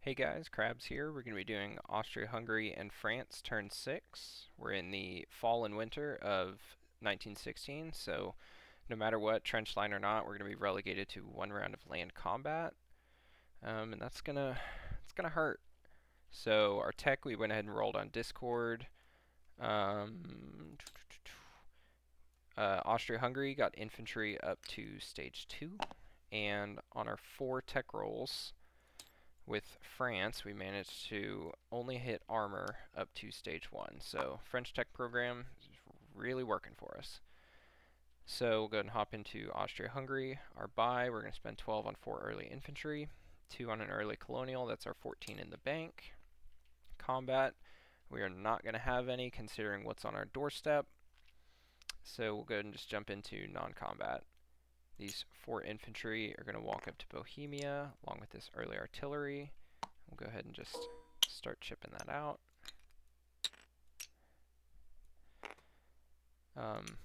Hey guys, Krabs here. We're going to be doing Austria-Hungary and France turn 6. We're in the fall and winter of 1916, so no matter what, trench line or not, we're going to be relegated to one round of land combat, and it's gonna hurt. So our tech, we went ahead and rolled on Discord. Um, Austria-Hungary got infantry up to stage 2, and on our 4 tech rolls, with France, we managed to only hit armor up to stage 1. So French tech program is really working for us. So we'll go ahead and hop into Austria-Hungary. Our buy, we're going to spend 12 on 4 early infantry, 2 on an early colonial, that's our 14 in the bank. Combat, we are not going to have any considering what's on our doorstep. So we'll go ahead and just jump into non-combat. These 4 infantry are going to walk up to Bohemia along with this early artillery. We'll go ahead and just start chipping that out.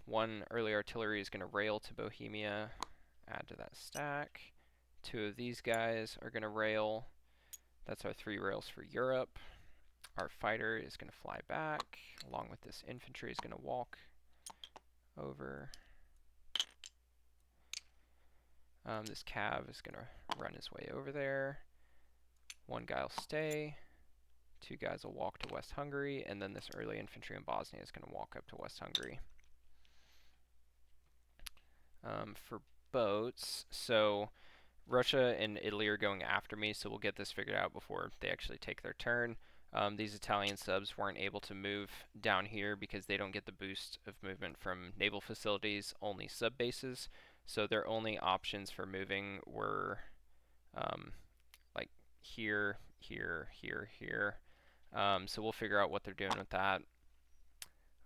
1 early artillery is going to rail to Bohemia, add to that stack. 2 of these guys are going to rail. That's our 3 rails for Europe. Our fighter is going to fly back, along with this infantry is going to walk over. This cav is going to run his way over there. 1 guy will stay. 2 guys will walk to West Hungary, and then this early infantry in Bosnia is going to walk up to West Hungary. For boats, so Russia and Italy are going after me, so we'll get this figured out before they actually take their turn. These Italian subs weren't able to move down here because they don't get the boost of movement from naval facilities, only sub bases. So their only options for moving were like here, here, here, here. So we'll figure out what they're doing with that.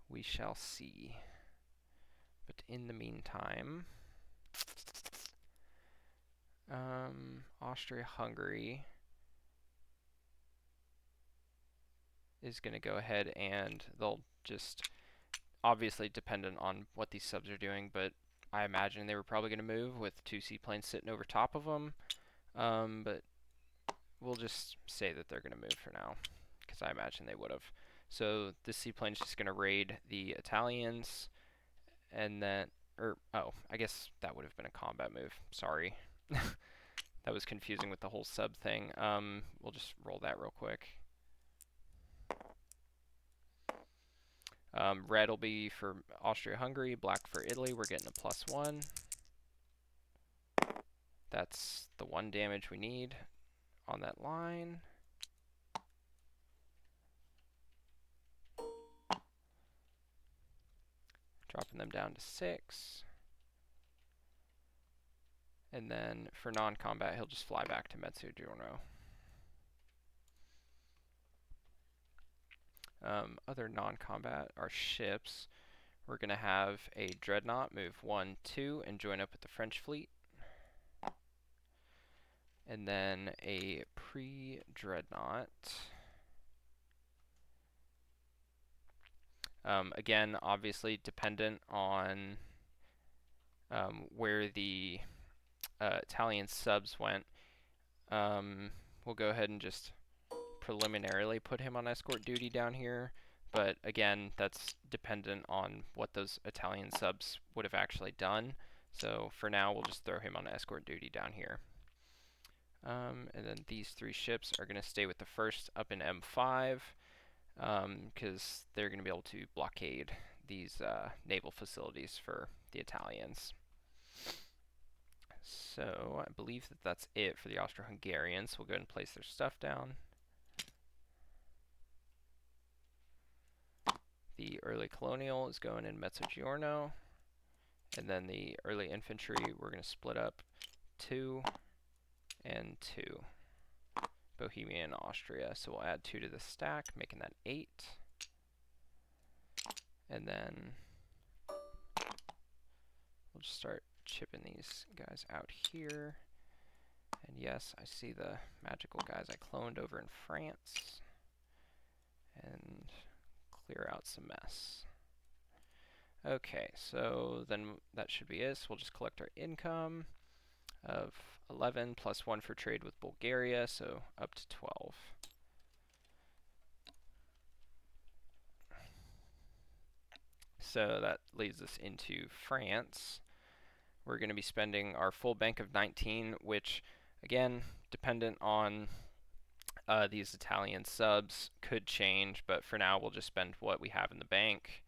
We shall see. But in the meantime, Austria-Hungary is going to go ahead and they'll just, obviously dependent on what these subs are doing, but I imagine they were probably going to move with 2 seaplanes sitting over top of them. But we'll just say that they're going to move for now, because I imagine they would have. So this seaplane is just going to raid the Italians, and then, I guess that would have been a combat move. Sorry. That was confusing with the whole sub thing. We'll just roll that real quick. Red will be for Austria-Hungary, black for Italy. We're getting a +1. That's the 1 damage we need on that line. Dropping them down to 6. And then for non-combat, he'll just fly back to Mezzogiorno. Other non-combat are ships. We're going to have a dreadnought move 1, 2, and join up with the French fleet. And then a pre-dreadnought. Again, obviously dependent on where the Italian subs went. We'll go ahead and just preliminarily put him on escort duty down here, but again, that's dependent on what those Italian subs would have actually done. So for now, we'll just throw him on escort duty down here. And then these 3 ships are going to stay with the 1st up in M5, because they're going to be able to blockade these naval facilities for the Italians. So I believe that that's it for the Austro-Hungarians. We'll go ahead and place their stuff down. The early colonial is going in Mezzogiorno, and then the early infantry we're going to split up 2 and 2. Bohemia and Austria, so we'll add 2 to the stack, making that 8. And then we'll just start chipping these guys out here. And yes, I see the magical guys I cloned over in France. And clear out some mess. Okay, so then that should be it. So we'll just collect our income of 11 plus 1 for trade with Bulgaria, so up to 12. So that leads us into France. We're going to be spending our full bank of 19, which, again, dependent on these Italian subs, could change, but for now we'll just spend what we have in the bank.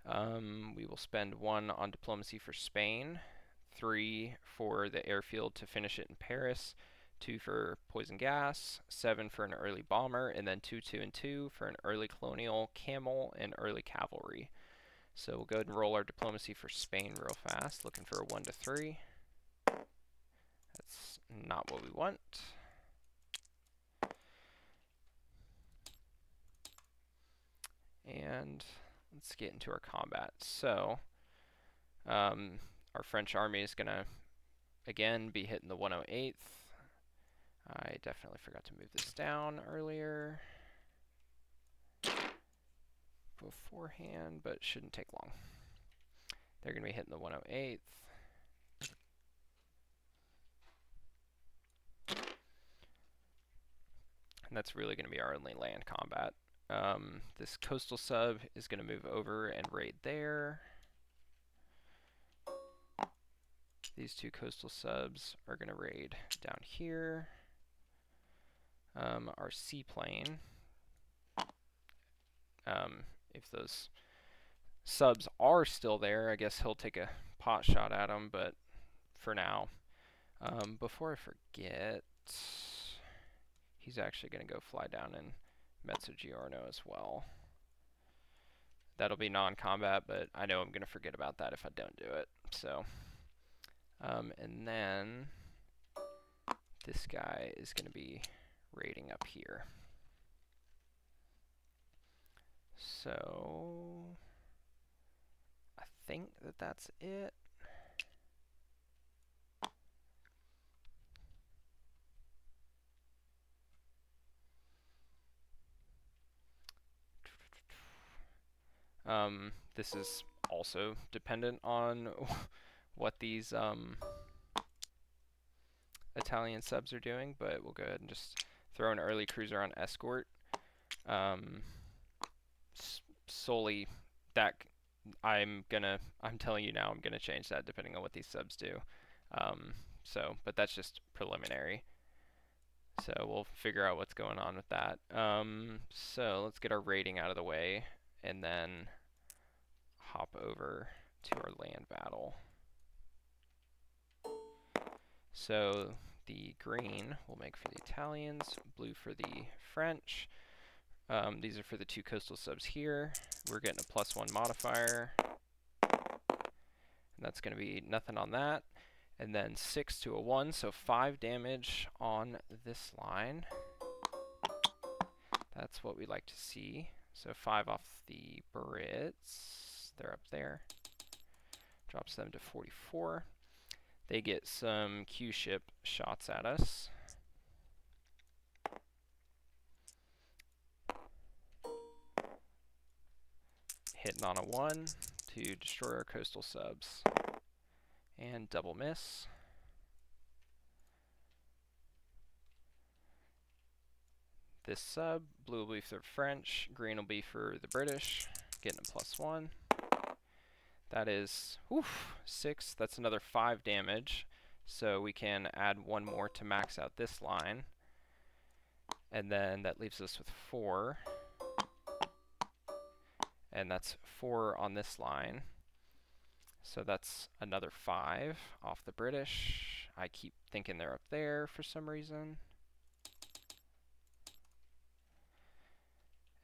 We will spend 1 on diplomacy for Spain, 3 for the airfield to finish it in Paris, 2 for poison gas, 7 for an early bomber, and then 2, 2, and 2 for an early colonial, camel, and early cavalry. So we'll go ahead and roll our diplomacy for Spain real fast, looking for a 1 to 3. That's not what we want. And let's get into our combat. So, our French army is going to, again, be hitting the 108th. I definitely forgot to move this down earlier beforehand, but it shouldn't take long. They're going to be hitting the 108th. And that's really going to be our only land combat. This coastal sub is going to move over and raid there. These 2 coastal subs are going to raid down here. Our seaplane, if those subs are still there, I guess he'll take a pot shot at them, but for now, before I forget, he's actually going to go fly down in Mezzogiorno as well. That'll be non-combat, but I know I'm going to forget about that if I don't do it. So, and then this guy is going to be raiding up here. So, I think that that's it. This is also dependent on what these Italian subs are doing, but we'll go ahead and just throw an early cruiser on escort. Solely that I'm telling you now, I'm gonna change that depending on what these subs do. But that's just preliminary. So we'll figure out what's going on with that. So let's get our rating out of the way and then hop over to our land battle. So the green we'll make for the Italians, blue for the French. These are for the 2 coastal subs here. We're getting a +1 modifier. And that's going to be nothing on that. And then 6 to a 1, so 5 damage on this line. That's what we like to see. So 5 off the Brits. They're up there. Drops them to 44. They get some Q-ship shots at us. Hitting on a 1 to destroy our coastal subs. And double miss. This sub, blue will be for the French, green will be for the British, getting a +1. That is 6, that's another 5 damage. So we can add 1 more to max out this line. And then that leaves us with 4. And that's 4 on this line. So that's another 5 off the British. I keep thinking they're up there for some reason.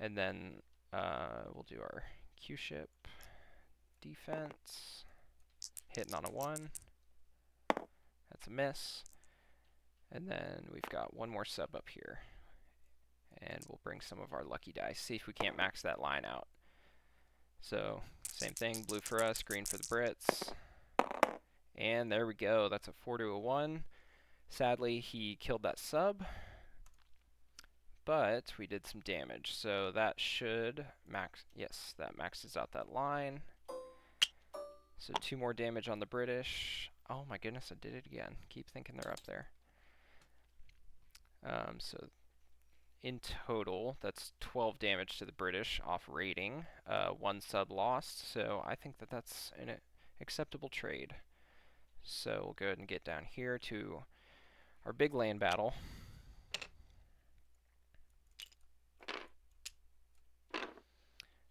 And then we'll do our Q-ship defense. Hitting on a 1. That's a miss. And then we've got 1 more sub up here. And we'll bring some of our lucky dice. See if we can't max that line out. So, same thing, blue for us, green for the Brits. And there we go, that's a 4 to a 1. Sadly, he killed that sub, but we did some damage. So that should max, yes, that maxes out that line. So 2 more damage on the British. Oh my goodness, I did it again. Keep thinking they're up there. So in total, that's 12 damage to the British off rating, 1 sub lost, so I think that that's an acceptable trade. So we'll go ahead and get down here to our big land battle.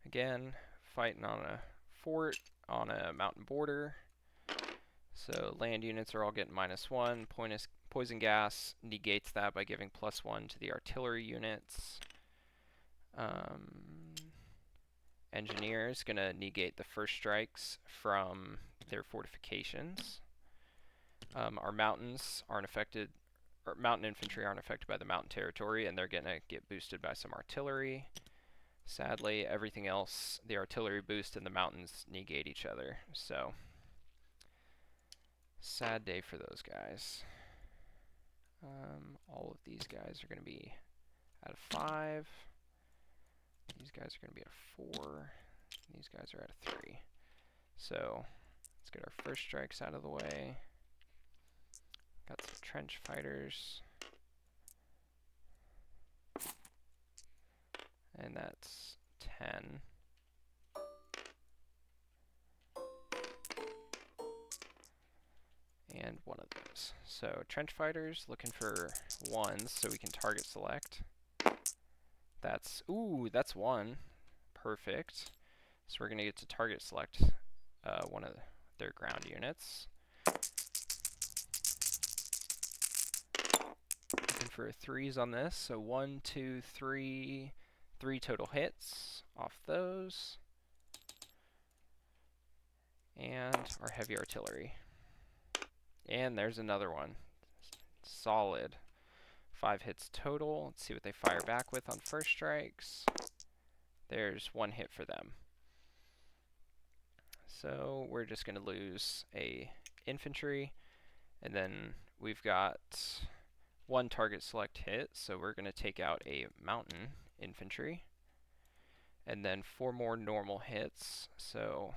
Again, fighting on a fort on a mountain border. So land units are all getting -1. Poison gas negates that by giving +1 to the artillery units. Engineers gonna negate the first strikes from their fortifications. Our mountains aren't affected, or mountain infantry aren't affected by the mountain territory, and they're gonna get boosted by some artillery. Sadly, everything else, the artillery boost and the mountains negate each other. So, sad day for those guys. All of these guys are gonna be at a 5. These guys are going to be at a 4. These guys are at a 3. So let's get our first strikes out of the way. Got some trench fighters. And that's 10. And one of those. So trench fighters looking for 1s so we can target select. That's, ooh, that's 1. Perfect. So we're going to get to target select one of their ground units. Looking for 3s on this. So 1, 2, 3, 3 total hits off those. And our heavy artillery. And there's another one. Solid. 5 hits total. Let's see what they fire back with on first strikes. There's 1 hit for them. So we're just going to lose a infantry. And then we've got 1 target select hit. So we're going to take out a mountain infantry. And then 4 more normal hits. So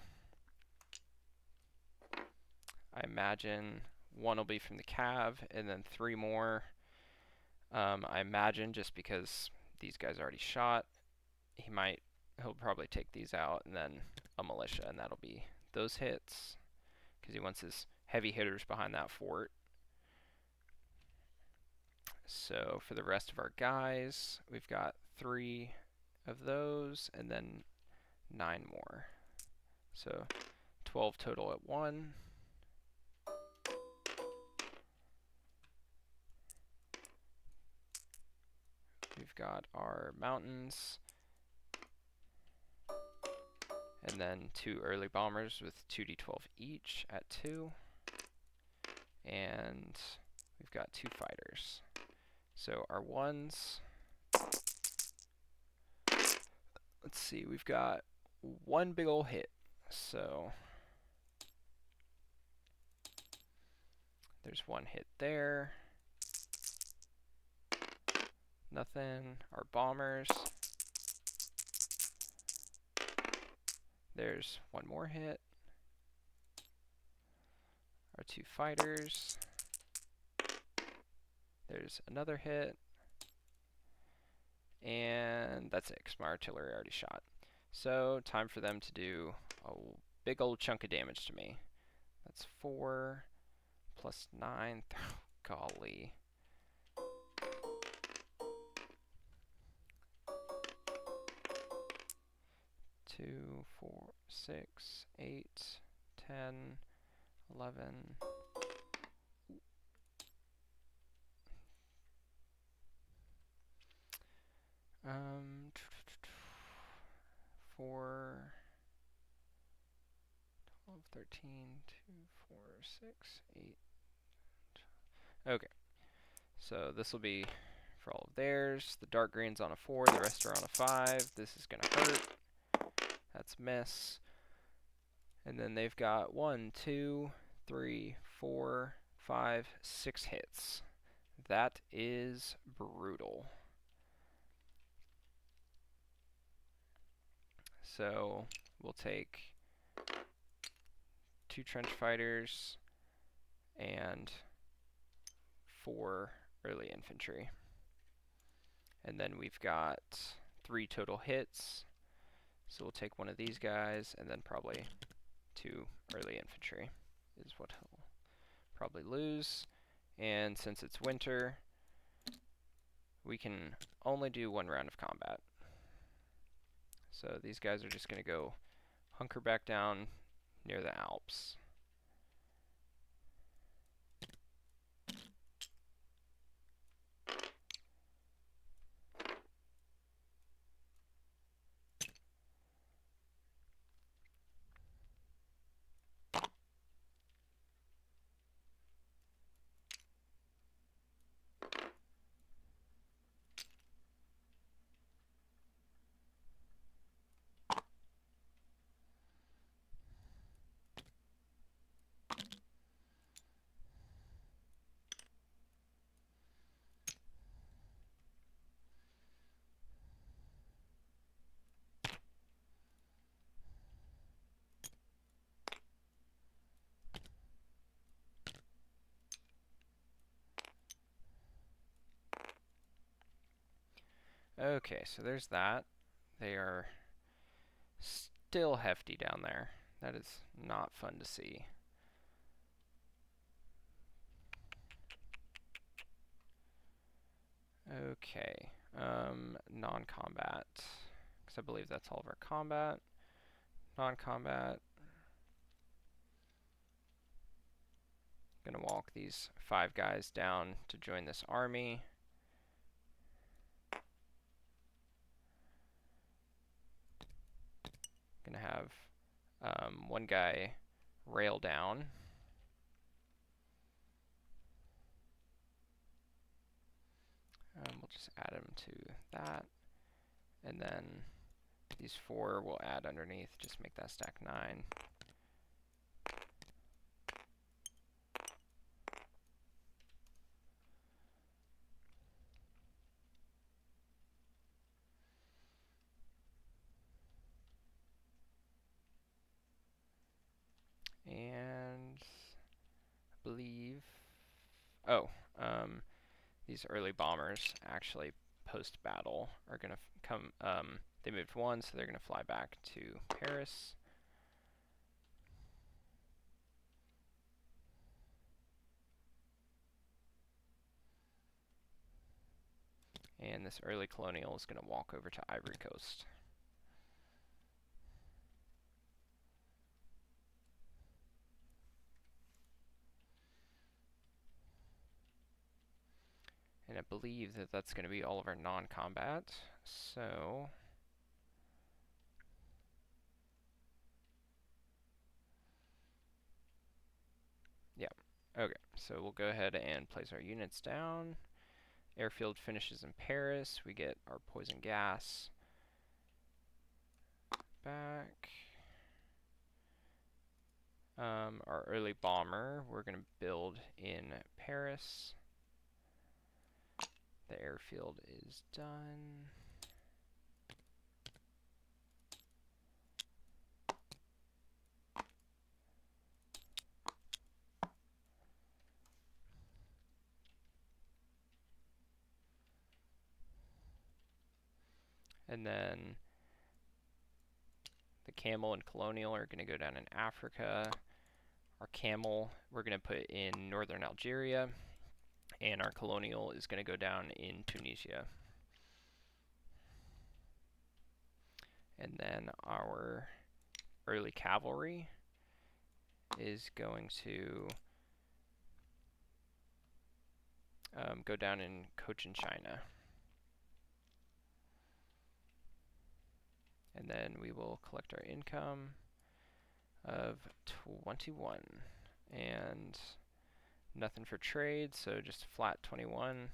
I imagine 1 will be from the cav, and then 3 more. I imagine just because these guys already shot, he'll probably take these out, and then a militia, and that'll be those hits, because he wants his heavy hitters behind that fort. So for the rest of our guys, we've got 3 of those, and then 9 more. So 12 total at 1. We've got our mountains, and then 2 early bombers with 2d12 each at 2. And we've got 2 fighters. So our 1s, let's see, we've got 1 big ol' hit. So there's 1 hit there. Nothing. Our bombers. There's 1 more hit. Our 2 fighters. There's another hit. And that's it, 'cause my artillery already shot. So time for them to do a big old chunk of damage to me. That's 4 plus 9. Golly. 2, 4, 6, 8, 10, 11. 4, 12, 13, 2, 4, 6, 8. Okay. So this will be for all of theirs. The dark green's on a 4, the rest are on a 5. This is going to hurt. That's miss. And then they've got 1, 2, 3, 4, 5, 6 hits. That is brutal. So we'll take 2 trench fighters and 4 early infantry. And then we've got 3 total hits. So we'll take one of these guys, and then probably 2 early infantry is what he'll probably lose. And since it's winter, we can only do 1 round of combat. So these guys are just going to go hunker back down near the Alps. Okay, so there's that. They are still hefty down there. That is not fun to see. Okay, non-combat, because I believe that's all of our combat. Non-combat. Gonna walk these 5 guys down to join this army. Gonna have 1 guy rail down. We'll just add him to that. And then these 4 we'll add underneath, just make that stack 9. And I believe, these early bombers actually post-battle are going to come, they moved 1, so they're going to fly back to Paris. And this early colonial is going to walk over to Ivory Coast. And I believe that that's going to be all of our non-combat. So yeah, okay. So we'll go ahead and place our units down. Airfield finishes in Paris. We get our poison gas back. Our early bomber, we're going to build in Paris. The airfield is done. And then the camel and colonial are going to go down in Africa. Our camel we're going to put in northern Algeria. And our colonial is going to go down in Tunisia. And then our early cavalry is going to go down in Cochin, China. And then we will collect our income of 21. And nothing for trade, so just flat 21.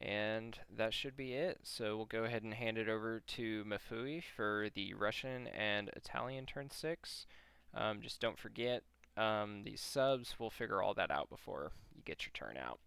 And that should be it. So we'll go ahead and hand it over to Mafui for the Russian and Italian turn 6. Just don't forget these subs. We'll figure all that out before you get your turn out.